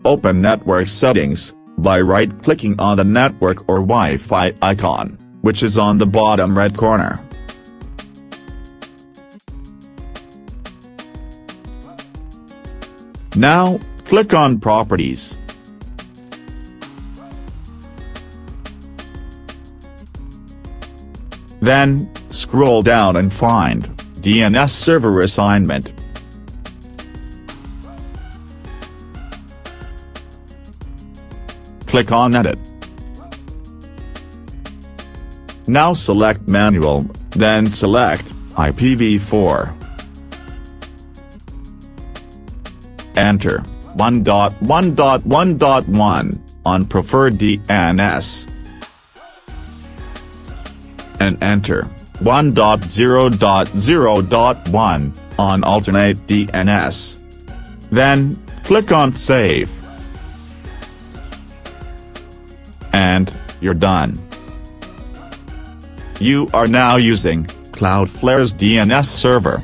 open network settings by right-clicking on the network or Wi-Fi icon, which is on the bottom red corner. Now, click on Properties. Then, scroll down and find DNS Server Assignment. Click on Edit. Now select Manual, then select IPv4. Enter 1.1.1.1 on Preferred DNS. And enter 1.0.0.1 on Alternate DNS. Then, click on Save. And you're done. You are now using Cloudflare's DNS server.